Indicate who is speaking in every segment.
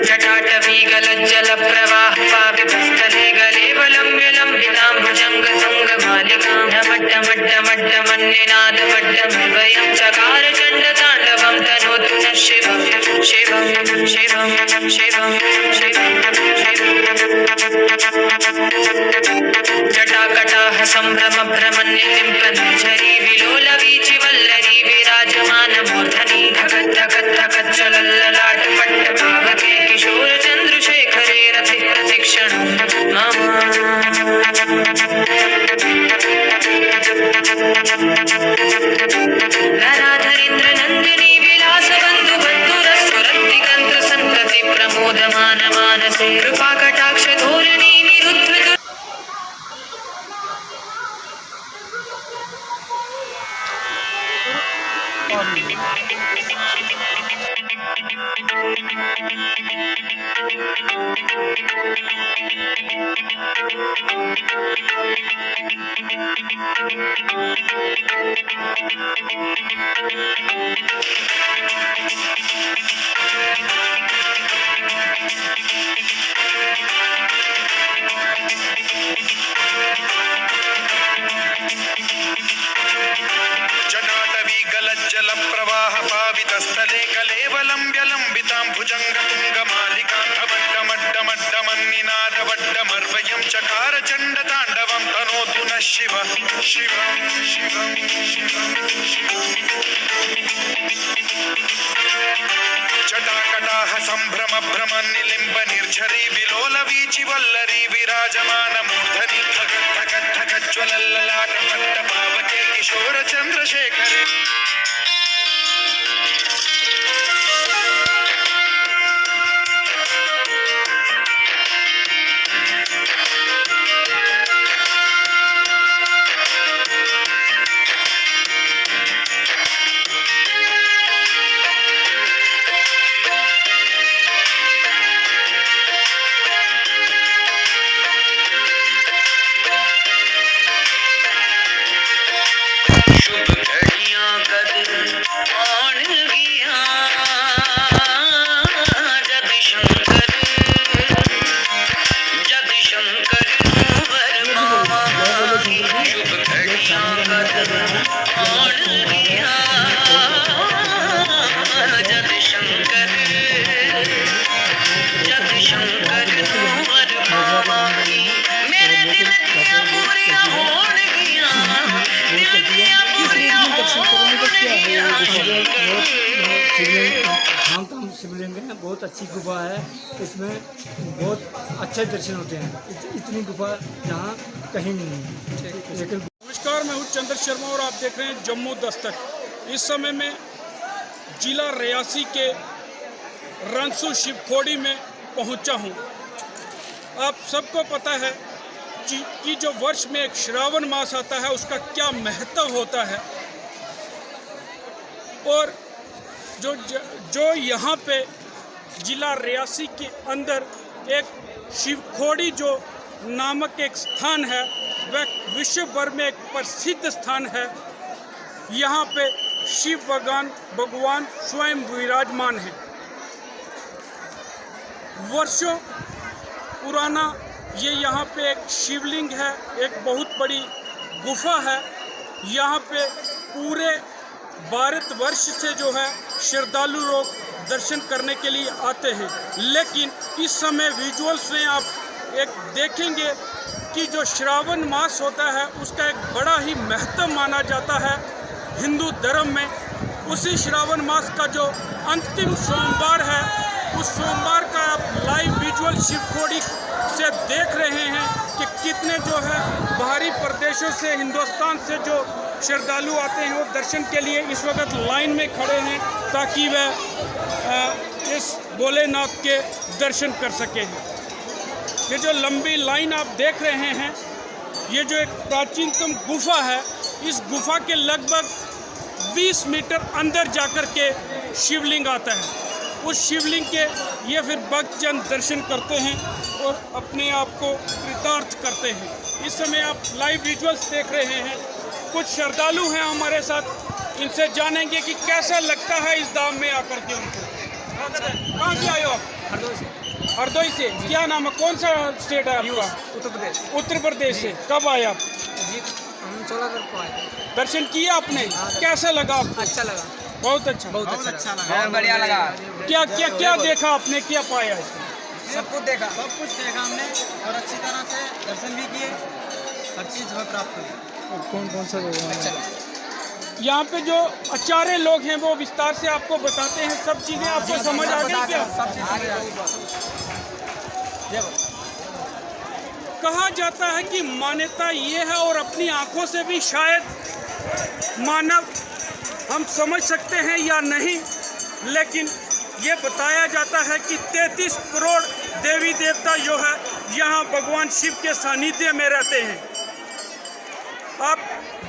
Speaker 1: जटाटवी गलज्जल प्रवाह पावितस्थले गलेवलम्ब्यलम्बिताम्बुजङ्ग तुङ्गमालिकां ढमड्ढमड्ढमड्ढमन्निनादवड्ढमर्वयं चकार चण्डताण्डवं तनोतु नः शिवं शिवं शिवं शिवं शिवं जटाकटाह सम्भ्रमभ्रमन्निलिम्पनिर्झरी विलोलवीचिवल्लरी विराजमानमूर्धनि धगद्धगद्धगच्चलल्ललाटपट्टपावके किशोरचन्द्रशेखरे रति प्रतिक्षणं मम ललाधरेन्द्रनन्दिनी विलासबन्धुबन्धुरस्फुरद्दिगन्तसन्तति प्रमोदमानमानसे कृपाकटाक्षधोरिणी निरुद्धृत
Speaker 2: जल प्रवाह पावितस्थले कलेवलम्ब्यलम्बिताम्बुजङ्ग तुङ्गमालिकां ढमड्ढमड्ढमड्ढमन्निनादवड्ढमर्वयं चकार चण्डताण्डवं तनोतु नः शिवं शिवं शिवं शिवं जटाकटाह सम्भ्रमभ्रमन्निलिम्बनिर्झरी विलोलवीचिवल्लरी विराजमानमूर्धनि धगद्धगद्धगच्चलल्ललाटपट्टपावके किशोरचन्द्रशेखरे
Speaker 3: शिवलिंग है, बहुत अच्छी गुफा है। इसमें बहुत अच्छे दर्शन होते हैं। इतनी गुफा यहाँ कहीं नहीं है। लेकिन
Speaker 4: नमस्कार, मैं हूँ चंद्र शर्मा और आप देख रहे हैं जम्मू दस्तक। इस समय में जिला रियासी के रंसू शिवखोड़ी में पहुँचा हूँ। आप सबको पता है कि जो वर्ष में एक श्रावण मास आता है उसका क्या महत्व होता है, और जो यहाँ पे जिला रियासी के अंदर एक शिवखोड़ी जो नामक एक स्थान है, वह विश्व भर में एक प्रसिद्ध स्थान है। यहाँ पे शिव भगवान स्वयं विराजमान है। वर्षों पुराना ये यहाँ पे एक शिवलिंग है, एक बहुत बड़ी गुफा है। यहाँ पे पूरे भारतवर्ष से जो है श्रद्धालु लोग दर्शन करने के लिए आते हैं। लेकिन इस समय विजुअल्स में आप एक देखेंगे कि जो श्रावण मास होता है उसका एक बड़ा ही महत्व माना जाता है हिंदू धर्म में। उसी श्रावण मास का जो अंतिम सोमवार है, उस सोमवार का आप लाइव विजुअल शिवखोड़ी से देख रहे हैं कि कितने जो है बाहरी प्रदेशों से, हिंदुस्तान से जो श्रद्धालु आते हैं वो दर्शन के लिए इस वक्त लाइन में खड़े हैं ताकि वह इस भोलेनाथ के दर्शन कर सकें। ये जो लंबी लाइन आप देख रहे हैं ये जो एक प्राचीनतम गुफा है, इस गुफा के लगभग 20 मीटर अंदर जाकर के शिवलिंग आता है। उस शिवलिंग के ये फिर भक्तजन दर्शन करते हैं और अपने आप को कृतार्थ करते हैं। इस समय आप लाइव विजुअल्स देख रहे हैं। कुछ श्रद्धालु हैं हमारे साथ, इनसे जानेंगे कि कैसा लगता है इस धाम में आकर के उनको। कहाँ से आए हो आप?
Speaker 3: हरदोई से।
Speaker 4: हरदोई से। क्या नाम है, कौन सा स्टेट है आपका?
Speaker 3: उत्तर प्रदेश।
Speaker 4: उत्तर प्रदेश से। कब आए आप?
Speaker 3: जी हम 16 तारीख को आए थे।
Speaker 4: दर्शन किए आपने? कैसा लगा आपको?
Speaker 3: अच्छा लगा,
Speaker 4: बहुत अच्छा।
Speaker 3: बहुत अच्छा लगा,
Speaker 5: बहुत बढ़िया लगा।
Speaker 4: क्या क्या क्या देखा आपने, क्या पाया इसमें?
Speaker 5: सब कुछ देखा।
Speaker 3: सब कुछ देखा हमने और अच्छी तरह से दर्शन भी किए, हर चीज़ हमें प्राप्त हुई। कौन कौन सा
Speaker 5: अच्छा
Speaker 4: यहाँ पे जो आचार्य लोग हैं वो विस्तार से आपको बताते हैं, सब चीज़ें आपको समझ आ गई क्या?
Speaker 3: सब चीज़ समझ आ गई।
Speaker 4: कहा जाता है कि मान्यता ये है, और अपनी आंखों से भी शायद मानव हम समझ सकते हैं या नहीं, लेकिन ये बताया जाता है कि 33 करोड़ देवी देवता जो है यहाँ भगवान शिव के सानिध्य में रहते हैं। आप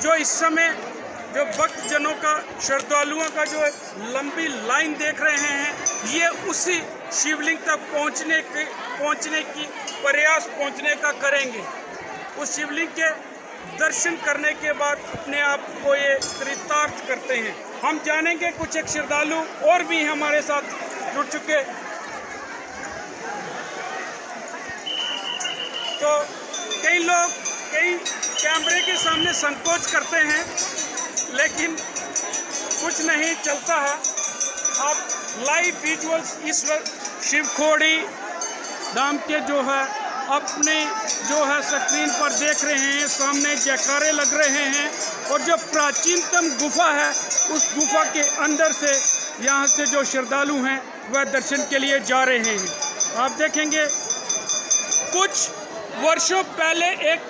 Speaker 4: जो इस समय जो भक्तजनों का, श्रद्धालुओं का जो लंबी लाइन देख रहे हैं, ये उसी शिवलिंग तक पहुँचने की प्रयास पहुँचने का करेंगे। उस शिवलिंग के दर्शन करने के बाद अपने आप को ये कृतार्थ करते हैं। हम जानेंगे, कुछ एक श्रद्धालु और भी हमारे साथ जुड़ चुके। तो कई लोग कैमरे के सामने संकोच करते हैं, लेकिन कुछ नहीं चलता है। आप लाइव विजुअल्स इस वक्त शिवखोड़ी धाम के जो है अपने जो है स्क्रीन पर देख रहे हैं। सामने जयकारे लग रहे हैं और जो प्राचीनतम गुफा है, उस गुफा के अंदर से यहाँ से जो श्रद्धालु हैं वह दर्शन के लिए जा रहे हैं। आप देखेंगे कुछ वर्षों पहले एक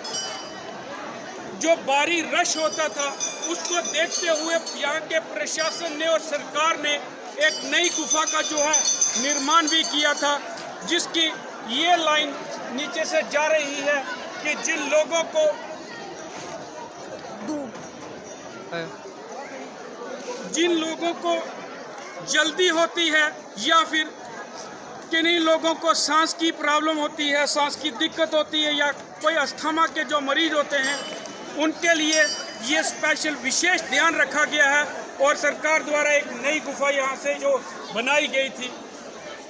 Speaker 4: जो भारी रश होता था, उसको देखते हुए यहाँ के प्रशासन ने और सरकार ने एक नई गुफा का जो है निर्माण भी किया था, जिसकी ये लाइन नीचे से जा रही है कि जिन लोगों को जल्दी होती है या फिर किन्हीं लोगों को सांस की प्रॉब्लम होती है, सांस की दिक्कत होती है, या कोई अस्थमा के जो मरीज होते हैं, उनके लिए ये स्पेशल विशेष ध्यान रखा गया है। और सरकार द्वारा एक नई गुफा यहाँ से जो बनाई गई थी,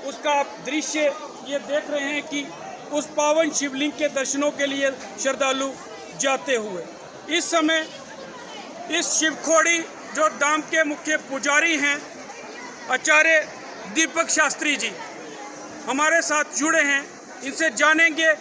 Speaker 4: उसका आप दृश्य ये देख रहे हैं कि उस पावन शिवलिंग के दर्शनों के लिए श्रद्धालु जाते हुए। इस समय इस शिवखोड़ी जो धाम के मुख्य पुजारी हैं, आचार्य दीपक शास्त्री जी हमारे साथ जुड़े हैं। इनसे जानेंगे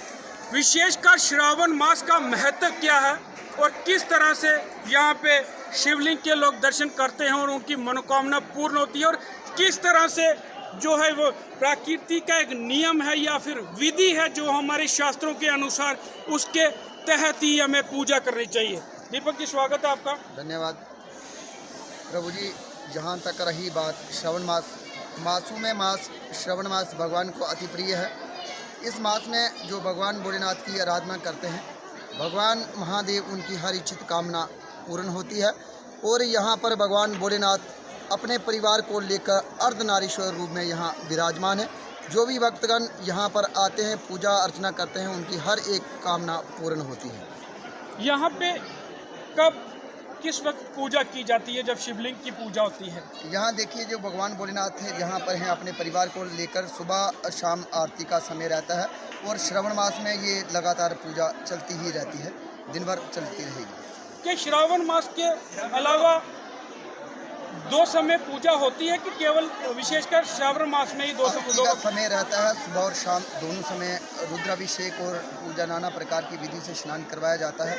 Speaker 4: विशेषकर श्रावण मास का महत्व क्या है और किस तरह से यहाँ पे शिवलिंग के लोग दर्शन करते हैं और उनकी मनोकामना पूर्ण होती है, और किस तरह से जो है वो प्रकृति का एक नियम है या फिर विधि है जो हमारे शास्त्रों के अनुसार, उसके तहत ही हमें पूजा करनी चाहिए। दीपक जी, स्वागत है आपका।
Speaker 5: धन्यवाद प्रभु जी। जहाँ तक रही बात श्रवण मास, मासों में मास श्रवण मास भगवान को अति प्रिय है। इस मास में जो भगवान भोलेनाथ की आराधना करते हैं, भगवान महादेव उनकी हर इच्छित कामना पूर्ण होती है। और यहाँ पर भगवान भोलेनाथ अपने परिवार को लेकर अर्धनारीश्वर रूप में यहाँ विराजमान है। जो भी भक्तगण यहाँ पर आते हैं, पूजा अर्चना करते हैं, उनकी हर एक कामना पूर्ण होती है।
Speaker 4: यहाँ पे कब किस वक्त पूजा की जाती है, जब शिवलिंग की पूजा होती है?
Speaker 5: यहाँ देखिए, जो भगवान भोलेनाथ है यहाँ पर हैं, अपने परिवार को लेकर सुबह शाम आरती का समय रहता है। और श्रावण मास में ये लगातार पूजा चलती ही रहती है, दिन भर चलती रहेगी।
Speaker 4: कि श्रावण मास के अलावा दो समय पूजा होती है कि केवल विशेषकर श्रावण मास में ही दो
Speaker 5: समय रहता है? सुबह और शाम दोनों समय रुद्राभिषेक और पूजा नाना प्रकार की विधि से स्नान करवाया जाता है,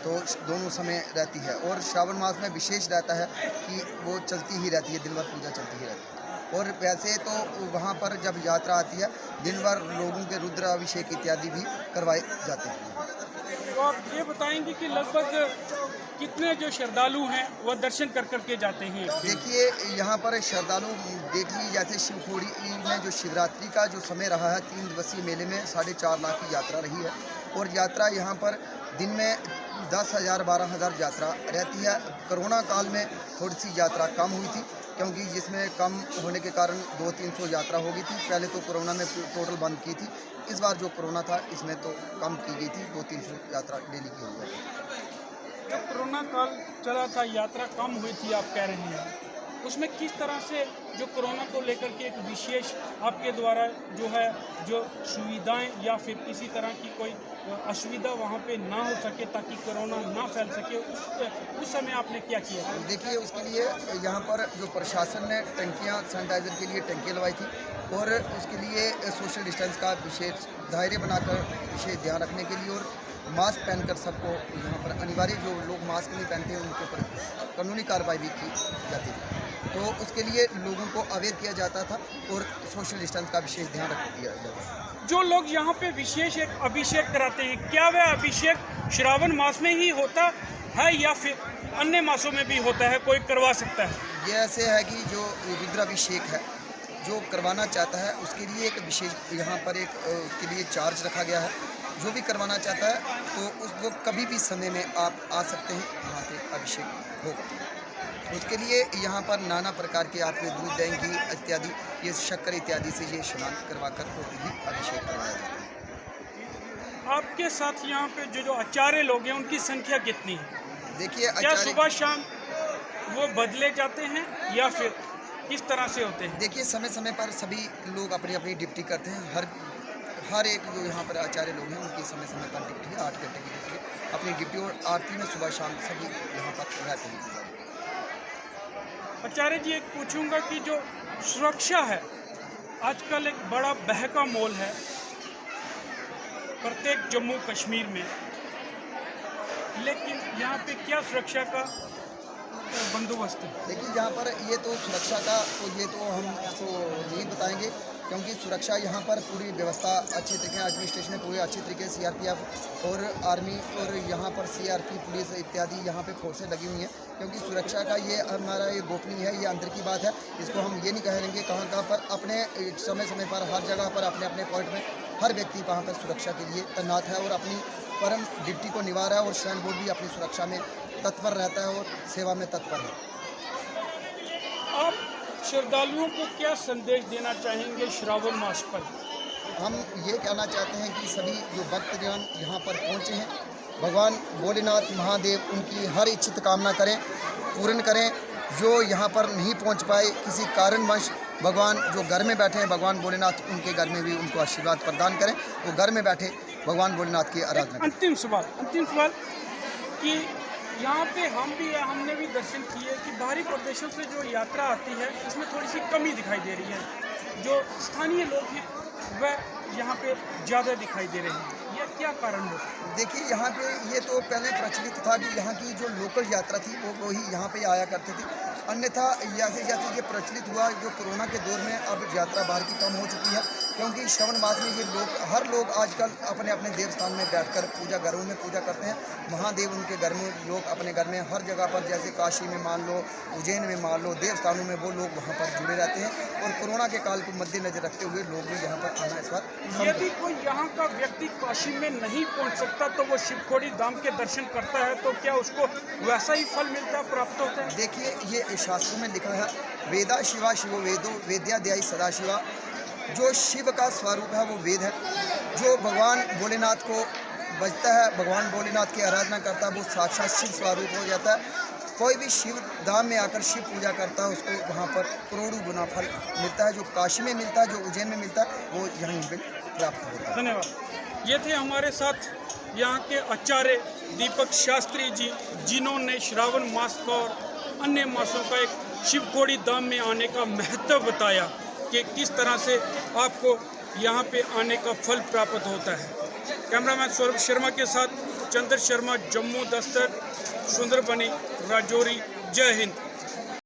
Speaker 5: तो दोनों समय रहती है। और श्रावण मास में विशेष रहता है कि वो चलती ही रहती है, दिन भर पूजा चलती ही रहती है। और वैसे तो वहाँ पर जब यात्रा आती है, दिन भर लोगों के रुद्राभिषेक इत्यादि भी करवाए जाते हैं।
Speaker 4: तो आप ये बताएंगे कि लगभग कितने जो श्रद्धालु हैं वह दर्शन कर करके जाते हैं?
Speaker 5: देखिए, यहाँ पर श्रद्धालु देख लीजिए, जैसे शिवखोड़ी में जो शिवरात्रि का जो समय रहा है, 3 दिवसीय मेले में 4.5 लाख की यात्रा रही है। और यात्रा यहाँ पर दिन में 10,000 12,000 यात्रा रहती है। कोरोना काल में थोड़ी सी यात्रा कम हुई थी, क्योंकि जिसमें कम होने के कारण 200-300 यात्रा हो गई थी। पहले तो कोरोना में टोटल बंद की थी, इस बार जो कोरोना था इसमें तो कम की गई थी, 200-300 यात्रा डेली की हो गई।
Speaker 4: जब कोरोना काल चला था, यात्रा कम हुई थी आप कह रहे हैं, उसमें किस तरह से जो कोरोना को लेकर के एक विशेष आपके द्वारा जो है जो सुविधाएं या फिर किसी तरह की कोई असुविधा वहाँ पे ना हो सके ताकि कोरोना ना फैल सके, उस समय आपने क्या किया?
Speaker 5: देखिए, उसके लिए यहाँ पर जो प्रशासन ने टंकियाँ सैनिटाइज़र के लिए टंकियाँ लगवाई थी, और उसके लिए सोशल डिस्टेंस का विशेष दायरे बनाकर विशेष ध्यान रखने के लिए, और मास्क पहनकर सबको यहाँ पर अनिवार्य, जो लोग मास्क नहीं पहनते हैं उनके ऊपर कानूनी कार्रवाई भी की जाती थी। तो उसके लिए लोगों को अवेयर किया जाता था और सोशल डिस्टेंस का विशेष ध्यान रख दिया जाता था।
Speaker 4: जो लोग यहाँ पे विशेष एक अभिषेक कराते हैं, क्या वह अभिषेक श्रावण मास में ही होता है या फिर अन्य मासों में भी होता है, कोई करवा सकता है?
Speaker 5: ये ऐसे है कि जो रुद्राभिषेक है, जो करवाना चाहता है उसके लिए एक विशेष यहाँ पर एक उसके लिए चार्ज रखा गया है। जो भी करवाना चाहता है तो वो कभी भी समय में आप आ सकते हैं, वहाँ पे अभिषेक होगा। उसके लिए यहाँ पर नाना प्रकार के आपके दूध, दही इत्यादि, ये शक्कर इत्यादि से ये स्नान करवा कर भी अभिषेक करवाया जाता है।
Speaker 4: आपके साथ यहाँ पे जो आचार्य लोग हैं उनकी संख्या कितनी है?
Speaker 5: देखिए,
Speaker 4: क्या सुबह शाम वो बदले जाते हैं या फिर किस तरह से होते हैं?
Speaker 5: देखिए, समय समय पर सभी लोग अपनी अपनी ड्यूटी करते हैं। हर एक जो यहाँ पर आचार्य लोग हैं उनकी समय समय पर ड्यूटी है, 8 घंटे की ड्यूटी, अपनी ड्यूटी और आरती में सुबह शाम सभी यहाँ पर रहते हैं।
Speaker 4: आचार्य जी, एक पूछूंगा कि जो सुरक्षा है, आजकल एक बड़ा बहका मोल है प्रत्येक जम्मू कश्मीर में, लेकिन यहाँ पे क्या सुरक्षा का बंदोबस्त है?
Speaker 5: देखिए, यहाँ पर ये तो सुरक्षा का तो ये तो हम इसको नहीं बताएंगे, क्योंकि सुरक्षा यहाँ पर पूरी व्यवस्था अच्छे तरीके से एडमिनिस्ट्रेशन ने पूरे अच्छे तरीके से CRPF और आर्मी और यहाँ पर CRP पुलिस इत्यादि यहाँ पे फोर्सें लगी हुई हैं, क्योंकि सुरक्षा का ये हमारा ये गोपनीय है, ये अंदर की बात है, इसको हम ये नहीं कहेंगे कहाँ पर। अपने समय समय पर हर जगह पर अपने अपने पॉइंट में हर व्यक्ति वहाँ पर सुरक्षा के लिए तैनात है और अपनी परम ड्यूटी को निभा रहा है, और श्राइन बोर्ड भी अपनी सुरक्षा में तत्पर रहता है और सेवा में तत्पर है।
Speaker 4: आप श्रद्धालुओं को क्या संदेश देना चाहेंगे श्रावण मास पर?
Speaker 5: हम ये कहना चाहते हैं कि सभी जो भक्तजन यहाँ पर पहुँचे हैं, भगवान भोलेनाथ महादेव उनकी हर इच्छित कामना करें, पूर्ण करें। जो यहाँ पर नहीं पहुँच पाए किसी कारणवश, भगवान जो घर में बैठे हैं, भगवान भोलेनाथ उनके घर में भी उनको आशीर्वाद प्रदान करें, वो घर में बैठे भगवान भोलेनाथ की आराधना करें।
Speaker 4: अंतिम सवाल कि यहाँ पे हमने भी दर्शन किए कि बाहरी प्रदेशों से जो यात्रा आती है उसमें थोड़ी सी कमी दिखाई दे रही है। जो स्थानीय लोग हैं वह यहाँ पे ज़्यादा दिखाई दे रहे हैं, यह क्या कारण है?
Speaker 5: देखिए, यहाँ पे ये तो पहले प्रचलित था कि यहाँ की जो लोकल यात्रा थी वो ही यहाँ पे आया करते थे, अन्यथा जैसे जैसे ये प्रचलित हुआ, जो कोरोना के दौर में अब यात्रा बाहर की कम हो चुकी है, क्योंकि श्रावण मास में ये लोग हर लोग आजकल अपने अपने देवस्थान में बैठकर पूजा घरों में पूजा करते हैं। महादेव उनके घर में, लोग अपने घर में हर जगह पर, जैसे काशी में मान लो, उज्जैन में मान लो, देवस्थानों में वो लोग वहाँ पर जुड़े रहते हैं, और कोरोना के काल को मद्देनजर रखते हुए लोग भी यहाँ पर आना इस बार।
Speaker 4: यदि कोई यहाँ का व्यक्ति काशी में नहीं पहुँच सकता तो वो शिवखोड़ी धाम के दर्शन करता है तो क्या उसको वैसा ही फल मिलता है, प्राप्त होता है?
Speaker 5: देखिए, ये शास्त्रों में लिखा है, वेदा शिवा शिवो वेदो वेद्याध्यायी सदा शिवा। जो शिव का स्वरूप है वो वेद है। जो भगवान भोलेनाथ को बजता है, भगवान भोलेनाथ की आराधना करता है, वो साक्षात शिव स्वरूप हो जाता है। कोई भी शिव धाम में आकर शिव पूजा करता है, उसको वहाँ पर करोड़ों गुना फल मिलता है। जो काशी में मिलता है, जो उज्जैन में मिलता है, वो यहाँ भी प्राप्त होता है।
Speaker 4: धन्यवाद। ये थे हमारे साथ यहाँ के आचार्य दीपक शास्त्री जी, जिन्होंने श्रावण मास का और अन्य मासों का एक शिवखोड़ी धाम में आने का महत्व बताया कि किस तरह से आपको यहाँ पे आने का फल प्राप्त होता है। कैमरामैन सौरभ शर्मा के साथ चंद्र शर्मा, जम्मू दस्तक, सुंदरबनी, राजौरी। जय हिंद।